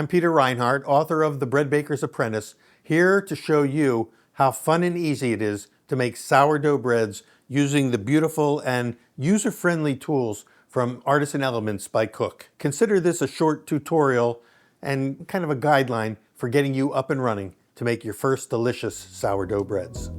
I'm Peter Reinhart, author of The Bread Baker's Apprentice, here to show you how fun and easy it is to make sourdough breads using the beautiful and user-friendly tools from Artisan Elements by Cook. Consider this a short tutorial and kind of a guideline for getting you up and running to make your first delicious sourdough breads.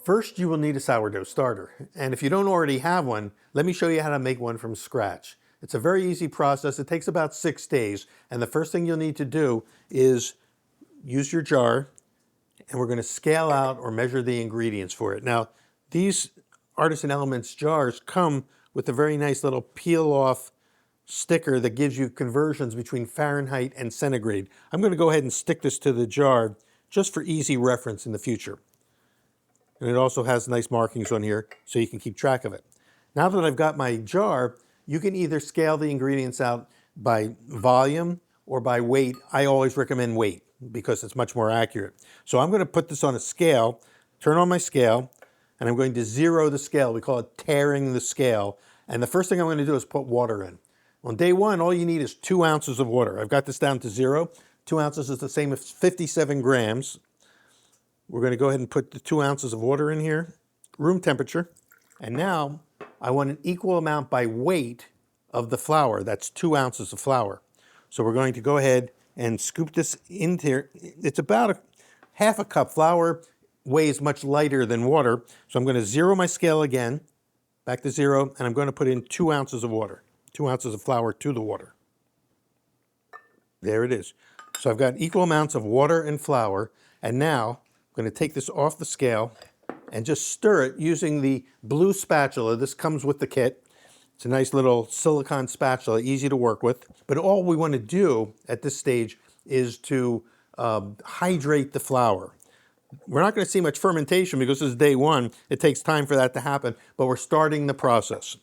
First, you will need a sourdough starter. And if you don't already have one, let me show you how to make one from scratch. It's a very easy process. It takes about 6 days. And the first thing you'll need to do is use your jar, and we're going to scale out or measure the ingredients for it. Now, these Artisan Elements jars come with a very nice little peel-off sticker that gives you conversions between Fahrenheit and centigrade. I'm going to go ahead and stick this to the jar just for easy reference in the future. And it also has nice markings on here so you can keep track of it. Now that I've got my jar, you can either scale the ingredients out by volume or by weight. I always recommend weight because it's much more accurate. So I'm going to put this on a scale, turn on my scale, and I'm going to zero the scale. We call it tearing the scale. And the first thing I'm going to do is put water in. On day one, all you need is 2 ounces of water. I've got this down to 0. 2 ounces is the same as 57 grams. We're going to go ahead and put the 2 ounces of water in here, room temperature. And now I want an equal amount by weight of the flour. That's 2 ounces of flour. So we're going to go ahead and scoop this into here. It's about half a cup. Flour weighs much lighter than water. So I'm going to zero my scale again, back to 0, and I'm going to put in 2 ounces of water, 2 ounces of flour to the water. There it is. So I've got equal amounts of water and flour, and now I'm going to take this off the scale and just stir it using the blue spatula. This comes with the kit. It's a nice little silicone spatula, easy to work with. But all we want to do at this stage is to hydrate the flour. We're not going to see much fermentation because this is day one. It takes time for that to happen, but we're starting the process.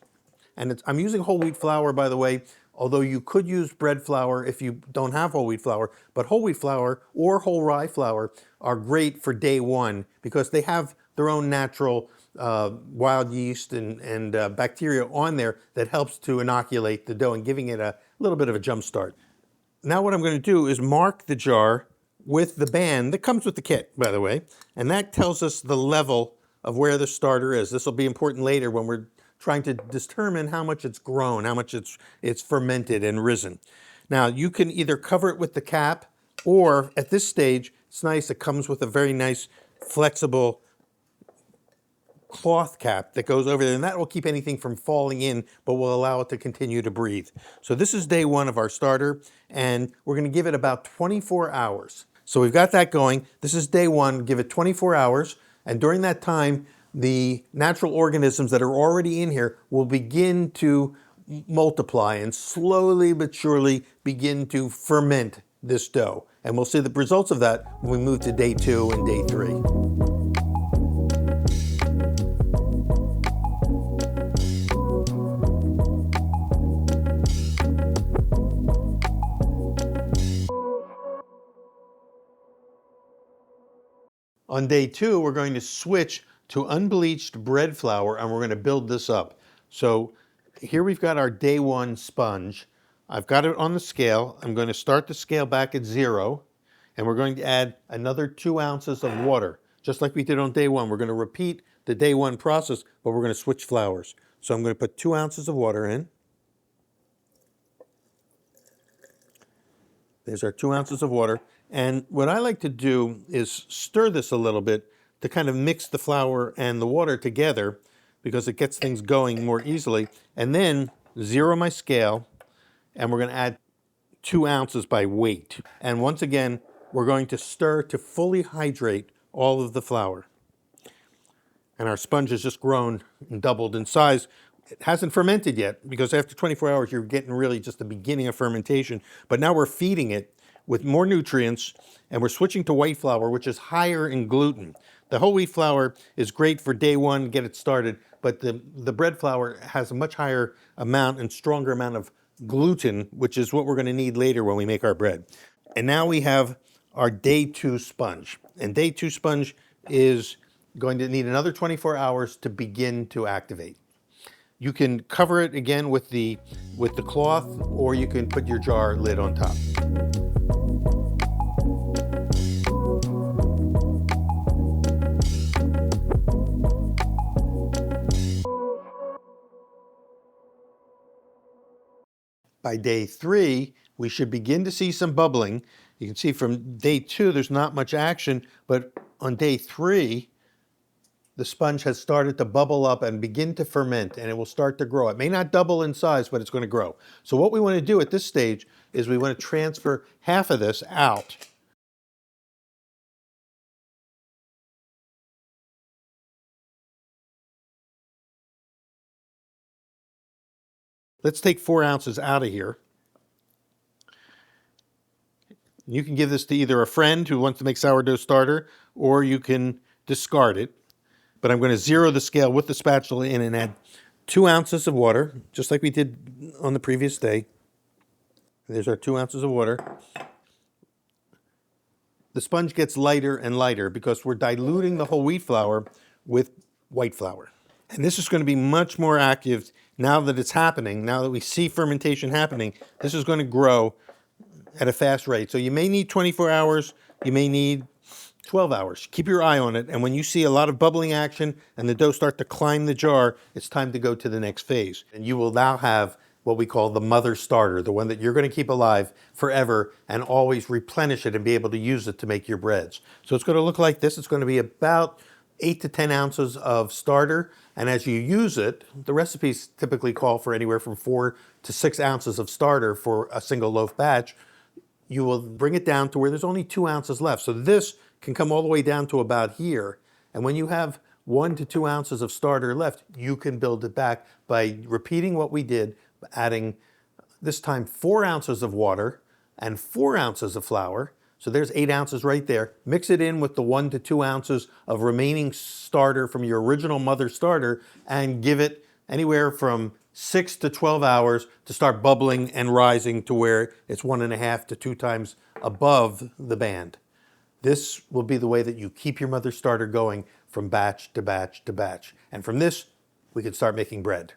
And I'm using whole wheat flour, by the way, although you could use bread flour if you don't have whole wheat flour. But whole wheat flour or whole rye flour are great for day one because they have their own natural wild yeast and bacteria on there that helps to inoculate the dough and giving it a little bit of a jump start. Now what I'm going to do is mark the jar with the band that comes with the kit, by the way, and that tells us the level of where the starter is. This will be important later when we're trying to determine how much it's grown, how much it's fermented and risen. Now, you can either cover it with the cap, or at this stage, it's nice, it comes with a very nice, flexible cloth cap that goes over there, and that will keep anything from falling in, but will allow it to continue to breathe. So this is day one of our starter, and we're going to give it about 24 hours. So we've got that going. This is day one, give it 24 hours, and during that time, the natural organisms that are already in here will begin to multiply and slowly but surely begin to ferment this dough. And we'll see the results of that when we move to day 2 and day 3. On day 2, we're going to switch to unbleached bread flour, and we're going to build this up. So here we've got our day 1 sponge. I've got it on the scale. I'm going to start the scale back at 0, and we're going to add another 2 ounces of water, just like we did on day 1. We're going to repeat the day 1 process, but we're going to switch flours. So I'm going to put 2 ounces of water in. There's our 2 ounces of water. And what I like to do is stir this a little bit to kind of mix the flour and the water together because it gets things going more easily. And then zero my scale, and we're going to add 2 ounces by weight. And once again, we're going to stir to fully hydrate all of the flour. And our sponge has just grown and doubled in size. It hasn't fermented yet because after 24 hours, you're getting really just the beginning of fermentation. But now we're feeding it with more nutrients, and we're switching to white flour, which is higher in gluten. The whole wheat flour is great for day 1, get it started, but the bread flour has a much higher amount and stronger amount of gluten, which is what we're going to need later when we make our bread. And now we have our day 2 sponge. And day 2 sponge is going to need another 24 hours to begin to activate. You can cover it again with the cloth, or you can put your jar lid on top. By day 3, we should begin to see some bubbling. You can see from day 2, there's not much action, but on day 3, the sponge has started to bubble up and begin to ferment, and it will start to grow. It may not double in size, but it's going to grow. So what we want to do at this stage is we want to transfer half of this out. Let's take 4 ounces out of here. You can give this to either a friend who wants to make sourdough starter, or you can discard it. But I'm going to zero the scale with the spatula in and add 2 ounces of water, just like we did on the previous day. There's our 2 ounces of water. The sponge gets lighter and lighter because we're diluting the whole wheat flour with white flour. And this is going to be much more active now that it's happening. Now that we see fermentation happening, this is going to grow at a fast rate. So you may need 24 hours, you may need 12 hours. Keep your eye on it, and when you see a lot of bubbling action and the dough start to climb the jar, it's time to go to the next phase. And you will now have what we call the mother starter, the one that you're going to keep alive forever and always replenish it and be able to use it to make your breads. So it's going to look like this. It's going to be about 8 to 10 ounces of starter, and as you use it, the recipes typically call for anywhere from 4 to 6 ounces of starter for a single loaf batch. You will bring it down to where there's only 2 ounces left. So this can come all the way down to about here. And when you have 1 to 2 ounces of starter left, you can build it back by repeating what we did, adding this time 4 ounces of water and 4 ounces of flour. So there's 8 ounces right there. Mix it in with the 1 to 2 ounces of remaining starter from your original mother starter and give it anywhere from 6 to 12 hours to start bubbling and rising to where it's 1.5 to 2 times above the band. This will be the way that you keep your mother starter going from batch to batch to batch. And from this, we can start making bread.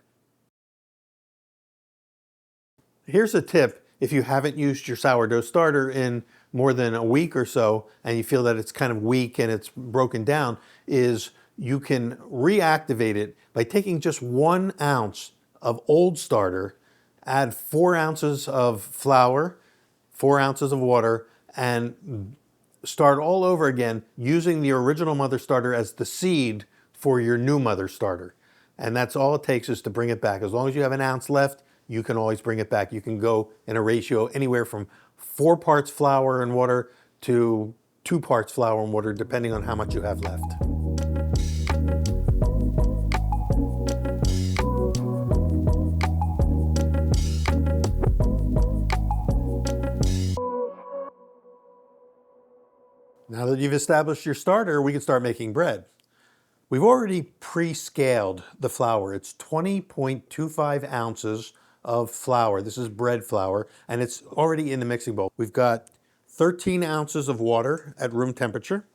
Here's a tip if you haven't used your sourdough starter in more than a week or so and you feel that it's kind of weak and it's broken down, is you can reactivate it by taking just 1 ounce of old starter, add 4 ounces of flour, 4 ounces of water, and start all over again using the original mother starter as the seed for your new mother starter. And that's all it takes is to bring it back. As long as you have 1 ounce left, you can always bring it back. You can go in a ratio anywhere from 4 parts flour and water to 2 parts flour and water, depending on how much you have left. Now that you've established your starter, we can start making bread. We've already pre-scaled the flour. It's 20.25 ounces of flour. This is bread flour, and it's already in the mixing bowl. We've got 13 ounces of water at room temperature.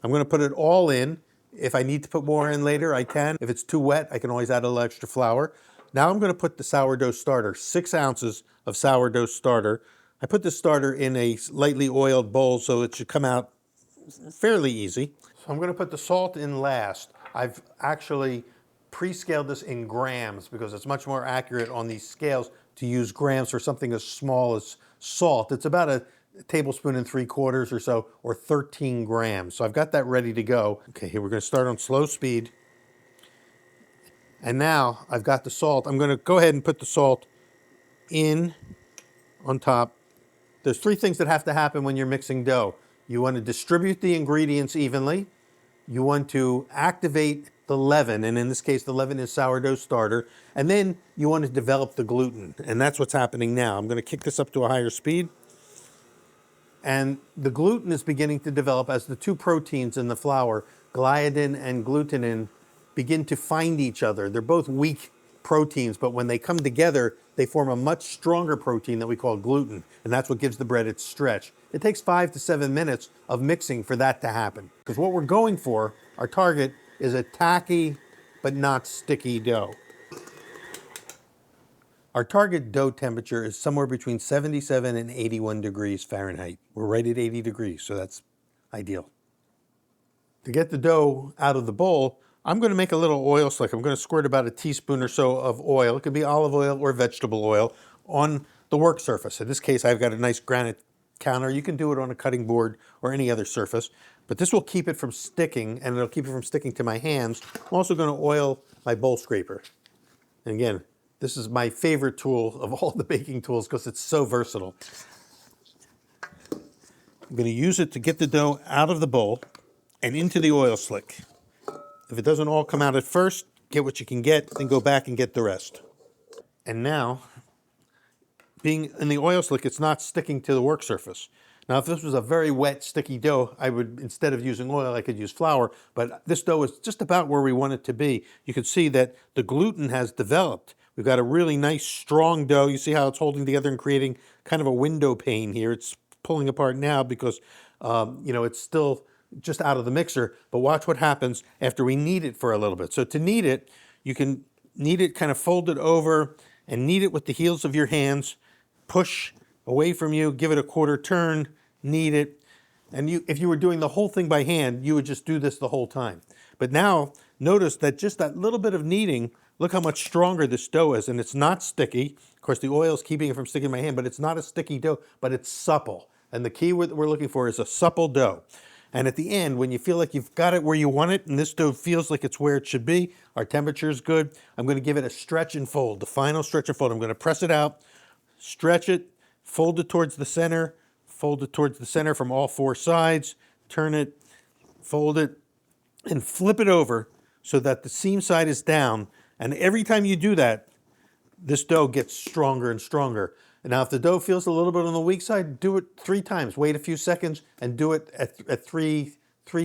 I'm going to put it all in. If I need to put more in later, I can. If it's too wet, I can always add a little extra flour. Now I'm going to put the sourdough starter, 6 ounces of sourdough starter. I put the starter in a lightly oiled bowl so it should come out fairly easy. So I'm going to put the salt in last. I've actually pre-scaled this in grams because it's much more accurate on these scales to use grams for something as small as salt. It's about a tablespoon and 3/4 or so, or 13 grams. So I've got that ready to go. Okay, here we're going to start on slow speed. And now I've got the salt. I'm going to go ahead and put the salt in on top. There's 3 things that have to happen when you're mixing dough. You want to distribute the ingredients evenly. You want to activate the leaven, and in this case, the leaven is sourdough starter. And then you want to develop the gluten, and that's what's happening now. I'm going to kick this up to a higher speed. And the gluten is beginning to develop as the 2 proteins in the flour, gliadin and glutenin, begin to find each other. They're both weak proteins, but when they come together, they form a much stronger protein that we call gluten, and that's what gives the bread its stretch. It takes 5 to 7 minutes of mixing for that to happen. Because what we're going for, our target, is a tacky but not sticky dough. Our target dough temperature is somewhere between 77 and 81 degrees Fahrenheit. We're right at 80 degrees, so that's ideal. To get the dough out of the bowl, I'm going to make a little oil slick. I'm going to squirt about a teaspoon or so of oil. It could be olive oil or vegetable oil on the work surface. In this case, I've got a nice granite counter. You can do it on a cutting board or any other surface, but this will keep it from sticking, and it'll keep it from sticking to my hands. I'm also going to oil my bowl scraper. And again, this is my favorite tool of all the baking tools because it's so versatile. I'm going to use it to get the dough out of the bowl and into the oil slick. If it doesn't all come out at first, get what you can get, then go back and get the rest. And now, being in the oil slick, it's not sticking to the work surface. Now, if this was a very wet, sticky dough, I would, instead of using oil, I could use flour, but this dough is just about where we want it to be. You can see that the gluten has developed. We've got a really nice, strong dough. You see how it's holding together and creating kind of a window pane here. It's pulling apart now because, it's still just out of the mixer, but watch what happens after we knead it for a little bit. So to knead it, you can knead it, kind of fold it over and knead it with the heels of your hands, push away from you, give it a quarter turn, knead it. And if you were doing the whole thing by hand, you would just do this the whole time. But now, notice that just that little bit of kneading, look how much stronger this dough is, and it's not sticky. Of course, the oil is keeping it from sticking in my hand, but it's not a sticky dough, but it's supple. And the key we're looking for is a supple dough. And at the end, when you feel like you've got it where you want it, and this dough feels like it's where it should be, our temperature is good, I'm going to give it a stretch and fold, the final stretch and fold. I'm going to press it out, stretch it, fold it towards the center, fold it towards the center from all 4 sides, turn it, fold it, and flip it over so that the seam side is down. And every time you do that, this dough gets stronger and stronger. And now if the dough feels a little bit on the weak side, do it 3 times. Wait a few seconds and do it at three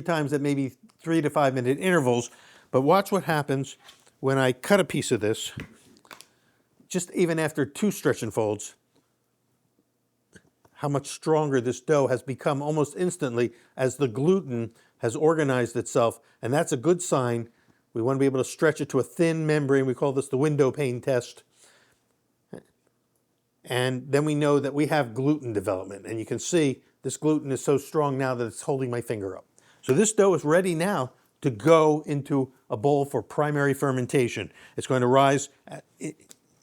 times at maybe 3 to 5 minute intervals. But watch what happens when I cut a piece of this, just even after 2 stretch and folds, how much stronger this dough has become almost instantly as the gluten has organized itself. And that's a good sign. We want to be able to stretch it to a thin membrane. We call this the window pane test. And then we know that we have gluten development. And you can see this gluten is so strong now that it's holding my finger up. So this dough is ready now to go into a bowl for primary fermentation. It's going to rise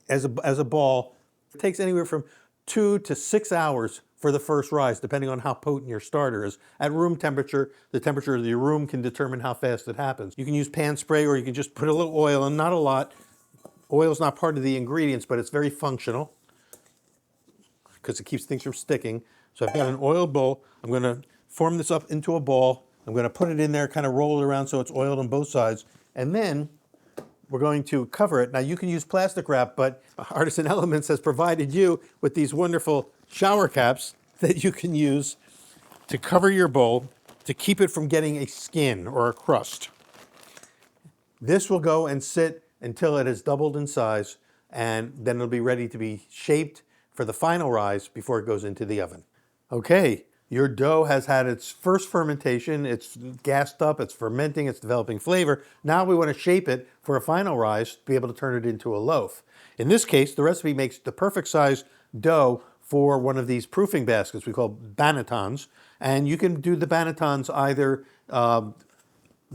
as a ball. It takes anywhere from 2 to 6 hours for the first rise, depending on how potent your starter is. At room temperature, the temperature of your room can determine how fast it happens. You can use pan spray, or you can just put a little oil in, not a lot. Oil is not part of the ingredients, but it's very functional because it keeps things from sticking. So I've got an oiled bowl. I'm going to form this up into a ball. I'm going to put it in there, kind of roll it around so it's oiled on both sides. And then we're going to cover it. Now you can use plastic wrap, but Artisan Elements has provided you with these wonderful shower caps that you can use to cover your bowl to keep it from getting a skin or a crust. This will go and sit until it has doubled in size, and then it'll be ready to be shaped for the final rise before it goes into the oven. Okay, your dough has had its first fermentation, it's gassed up, it's fermenting, it's developing flavor. Now we want to shape it for a final rise to be able to turn it into a loaf. In this case, the recipe makes the perfect size dough for one of these proofing baskets we call bannetons. And you can do the bannetons either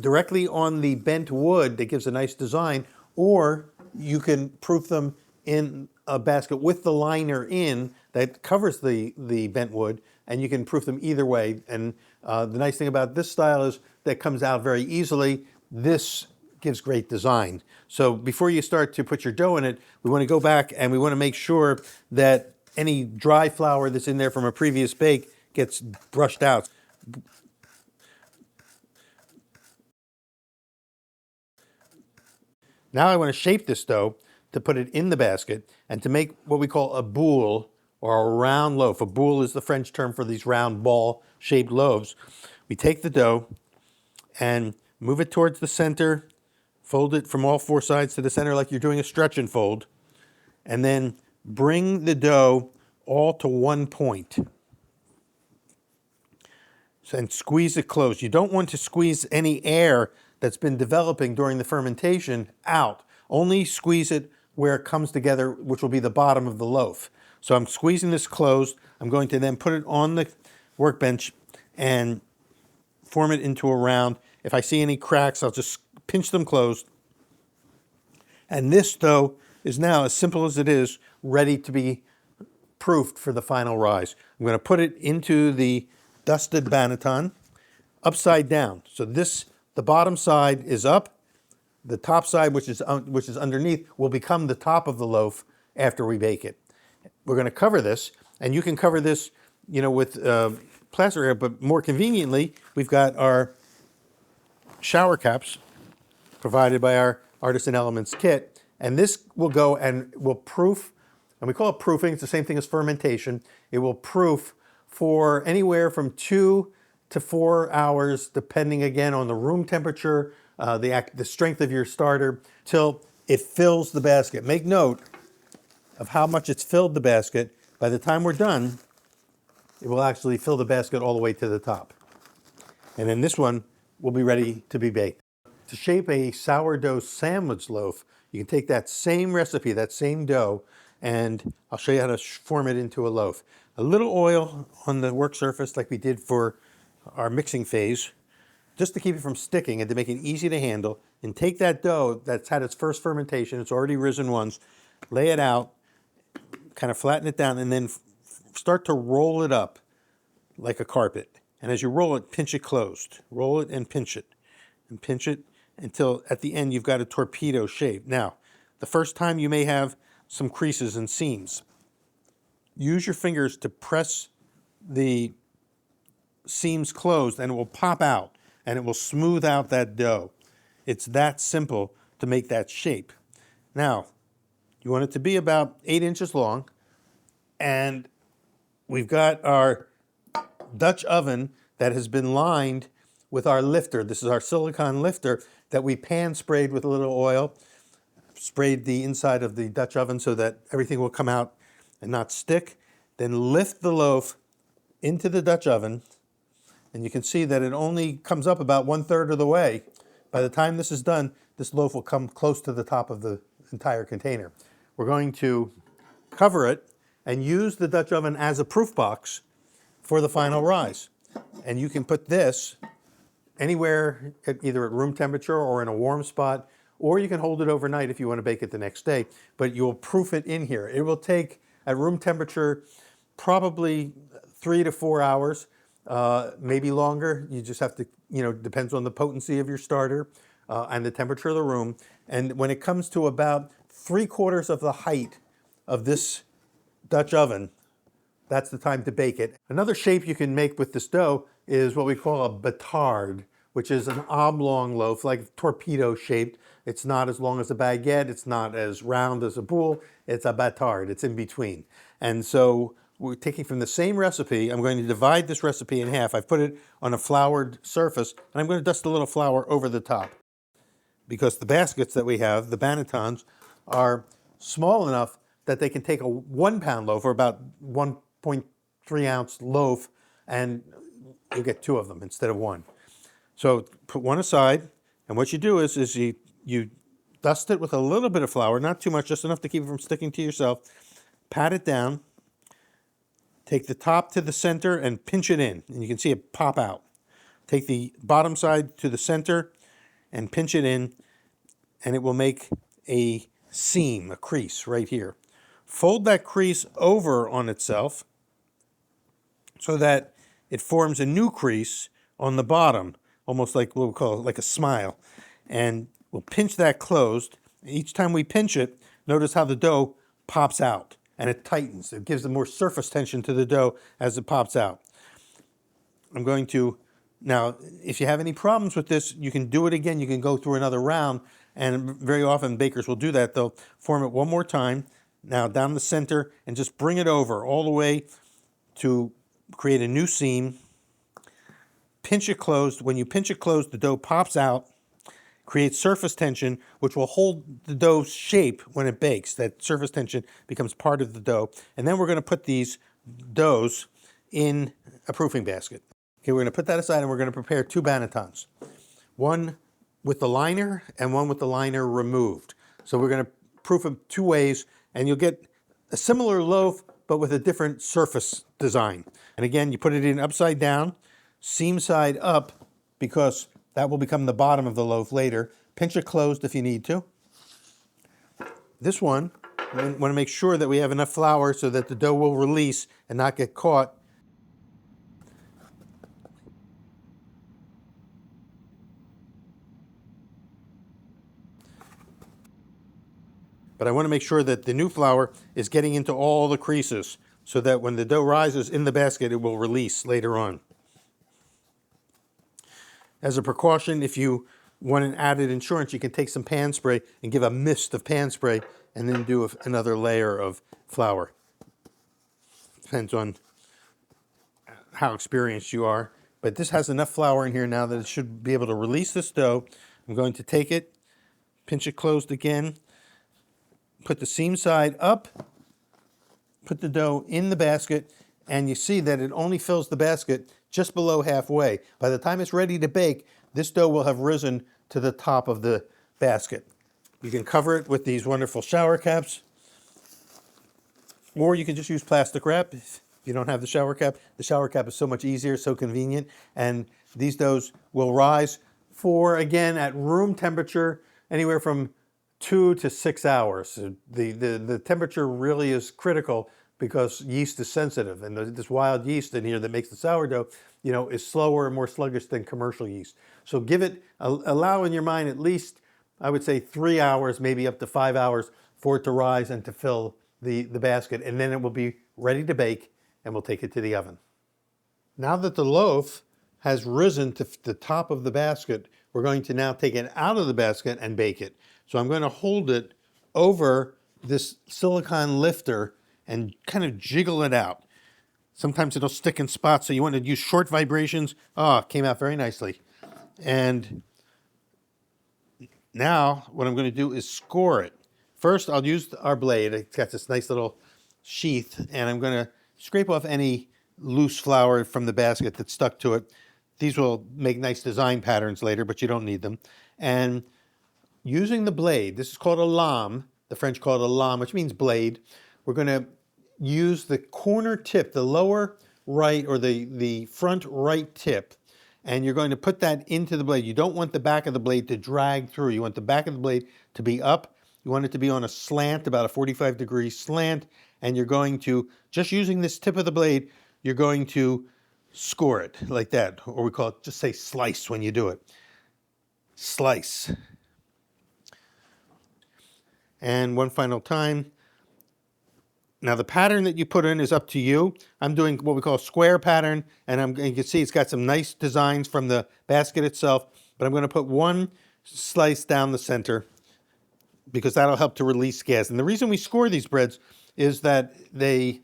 directly on the bent wood that gives a nice design, or you can proof them in a basket with the liner in that covers the bent wood, and you can proof them either way. And the nice thing about this style is that it comes out very easily. This gives great design. So before you start to put your dough in it, we want to go back and we want to make sure that any dry flour that's in there from a previous bake gets brushed out. Now I want to shape this dough to put it in the basket and to make what we call a boule, or a round loaf. A boule is the French term for these round ball-shaped loaves. We take the dough and move it towards the center, fold it from all 4 sides to the center like you're doing a stretch and fold, and then bring the dough all to one point and squeeze it closed. You don't want to squeeze any air that's been developing during the fermentation out. Only squeeze it where it comes together, which will be the bottom of the loaf. So I'm squeezing this closed. I'm going to then put it on the workbench and form it into a round. If I see any cracks, I'll just pinch them closed. And this dough is now, as simple as it is, ready to be proofed for the final rise. I'm going to put it into the dusted banneton upside down. So this, the bottom side is up. The top side, which is underneath, will become the top of the loaf after we bake it. We're going to cover this, and you can cover this, with plaster air, but more conveniently, we've got our shower caps provided by our Artisan Elements kit, and this will go and will proof, and we call it proofing. It's the same thing as fermentation. It will proof for anywhere from 2 to 4 hours, depending again on the room temperature, the strength of your starter, till it fills the basket. Make note of how much it's filled the basket. By the time we're done, it will actually fill the basket all the way to the top. And then this one will be ready to be baked. To shape a sourdough sandwich loaf, you can take that same recipe, that same dough, and I'll show you how to form it into a loaf. A little oil on the work surface like we did for our mixing phase, just to keep it from sticking and to make it easy to handle. And take that dough that's had its first fermentation, it's already risen once, lay it out, kind of flatten it down, and then start to roll it up like a carpet. And as you roll it, pinch it closed. Roll it and pinch it until at the end you've got a torpedo shape. Now, the first time you may have some creases and seams. Use your fingers to press the seams closed and it will pop out and it will smooth out that dough. It's that simple to make that shape. Now, you want it to be about 8 inches long, and we've got our Dutch oven that has been lined with our lifter. This is our silicone lifter that we pan sprayed with a little oil, sprayed the inside of the Dutch oven so that everything will come out and not stick. Then lift the loaf into the Dutch oven, and you can see that it only comes up about 1/3 of the way. By the time this is done, this loaf will come close to the top of the entire container. We're going to cover it and use the Dutch oven as a proof box for the final rise. And you can put this anywhere, either at room temperature or in a warm spot, or you can hold it overnight if you want to bake it the next day, but you'll proof it in here. It will take, at room temperature, probably 3 to 4 hours, maybe longer. You just have to, depends on the potency of your starter and the temperature of the room. And when it comes to about 3/4 of the height of this Dutch oven, that's the time to bake it. Another shape you can make with this dough is what we call a batard, which is an oblong loaf, like torpedo shaped. It's not as long as a baguette. It's not as round as a boule. It's a batard. It's in between. And so we're taking from the same recipe. I'm going to divide this recipe in half. I've put it on a floured surface, and I'm going to dust a little flour over the top, because the baskets that we have, the bannetons, are small enough that they can take a 1-pound loaf, or about 1.3 ounce loaf, and you get 2 of them instead of 1. So put one aside, and what you do is you dust it with a little bit of flour, not too much, just enough to keep it from sticking to yourself. Pat it down. Take the top to the center and pinch it in, and you can see it pop out. Take the bottom side to the center and pinch it in, and it will make a seam, a crease right here. Fold that crease over on itself so that it forms a new crease on the bottom, almost like what we'll call like a smile. And we'll pinch that closed. Each time we pinch it, notice how the dough pops out and it tightens. It gives more surface tension to the dough as it pops out. I'm going to, now, if you have any problems with this, you can do it again. You can go through another round, and very often bakers will do that. They'll form it one more time, now down the center, and just bring it over all the way to create a new seam. Pinch it closed. When you pinch it closed, the dough pops out, creates surface tension, which will hold the dough's shape when it bakes. That surface tension becomes part of the dough. And then we're going to put these doughs in a proofing basket. Okay, we're going to put that aside and we're going to prepare 2 bannetons. One with the liner and one with the liner removed. So we're going to proof them 2 ways, and you'll get a similar loaf but with a different surface design. And again, you put it in upside down, seam side up, because that will become the bottom of the loaf later. Pinch it closed if you need to. This one, we want to make sure that we have enough flour so that the dough will release and not get caught. But I want to make sure that the new flour is getting into all the creases so that when the dough rises in the basket, it will release later on. As a precaution, if you want an added insurance, you can take some pan spray and give a mist of pan spray and then do another layer of flour. Depends on how experienced you are. But this has enough flour in here now that it should be able to release this dough. I'm going to take it, pinch it closed again, put the seam side up, put the dough in the basket, and you see that it only fills the basket just below halfway. By the time it's ready to bake, this dough will have risen to the top of the basket. You can cover it with these wonderful shower caps, or you can just use plastic wrap if you don't have the shower cap. The shower cap is so much easier, so convenient, and these doughs will rise for, again, at room temperature, anywhere from 2 to 6 hours. The temperature really is critical because yeast is sensitive, and this wild yeast in here that makes the sourdough, is slower and more sluggish than commercial yeast. So allow in your mind at least, I would say 3 hours, maybe up to 5 hours for it to rise and to fill the basket, and then it will be ready to bake, and we'll take it to the oven. Now that the loaf has risen to the top of the basket, we're going to now take it out of the basket and bake it. So I'm going to hold it over this silicone lifter and kind of jiggle it out. Sometimes it'll stick in spots, so you want to use short vibrations. Oh, it came out very nicely. And now what I'm going to do is score it. First, I'll use our blade. It's got this nice little sheath, and I'm going to scrape off any loose flour from the basket that's stuck to it. These will make nice design patterns later, but you don't need them. And using the blade, this is called a lame, the French call it a lame, which means blade. We're going to use the corner tip, the lower right or the front right tip, and you're going to put that into the blade. You don't want the back of the blade to drag through. You want the back of the blade to be up. You want it to be on a slant, about a 45-degree slant, and you're going to, just using this tip of the blade, you're going to score it like that, or we call it, just say slice when you do it. Slice. And one final time. Now the pattern that you put in is up to you. I'm doing what we call a square pattern, and you can see it's got some nice designs from the basket itself, but I'm going to put one slice down the center because that'll help to release gas. And the reason we score these breads is that they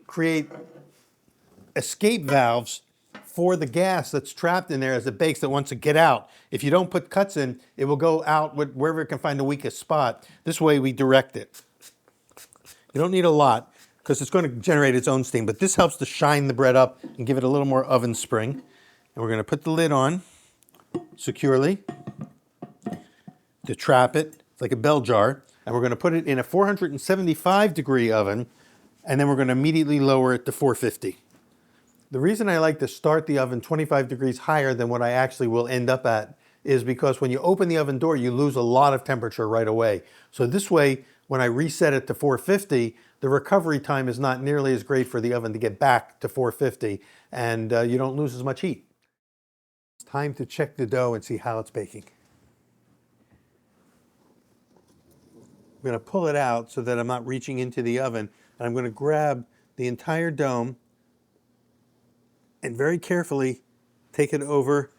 create escape valves for the gas that's trapped in there as it bakes that wants to get out. If you don't put cuts in, it will go out wherever it can find the weakest spot. This way we direct it. You don't need a lot because it's going to generate its own steam, but this helps to shine the bread up and give it a little more oven spring. And we're going to put the lid on securely to trap it. It's like a bell jar. And we're going to put it in a 475-degree oven, and then we're going to immediately lower it to 450. The reason I like to start the oven 25 degrees higher than what I actually will end up at is because when you open the oven door, you lose a lot of temperature right away. So this way, when I reset it to 450, the recovery time is not nearly as great for the oven to get back to 450, and you don't lose as much heat. It's time to check the dough and see how it's baking. I'm going to pull it out so that I'm not reaching into the oven, and I'm going to grab the entire dome and very carefully take it over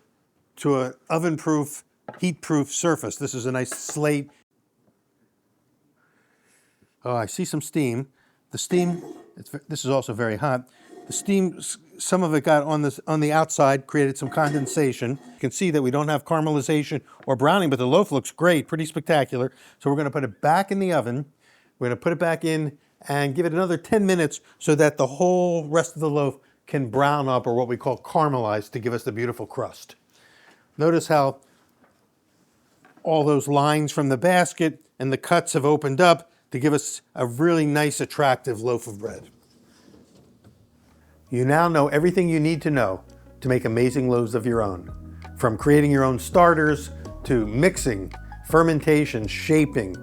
to an oven-proof, heat-proof surface. This is a nice slate. Oh, I see some steam. The steam, this is also very hot. The steam some of it got on the outside, created some condensation. You can see that we don't have caramelization or browning, but the loaf looks great, pretty spectacular. So we're going to put it back in the oven. We're going to put it back in and give it another 10 minutes so that the whole rest of the loaf can brown up, or what we call caramelize, to give us the beautiful crust. Notice how all those lines from the basket and the cuts have opened up to give us a really nice, attractive loaf of bread. You now know everything you need to know to make amazing loaves of your own. From creating your own starters to mixing, fermentation, shaping,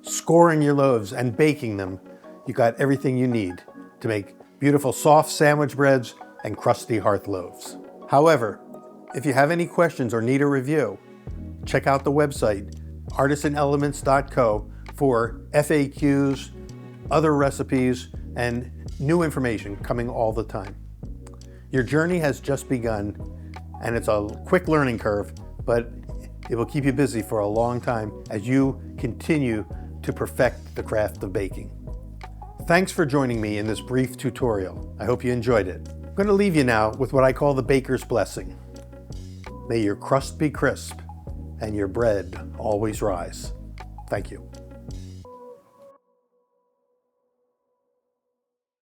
scoring your loaves and baking them, you got everything you need to make beautiful soft sandwich breads and crusty hearth loaves. However, if you have any questions or need a review, check out the website artisanelements.co for FAQs, other recipes, and new information coming all the time. Your journey has just begun, and it's a quick learning curve, but it will keep you busy for a long time as you continue to perfect the craft of baking. Thanks for joining me in this brief tutorial. I hope you enjoyed it. I'm going to leave you now with what I call the baker's blessing. May your crust be crisp and your bread always rise. Thank you.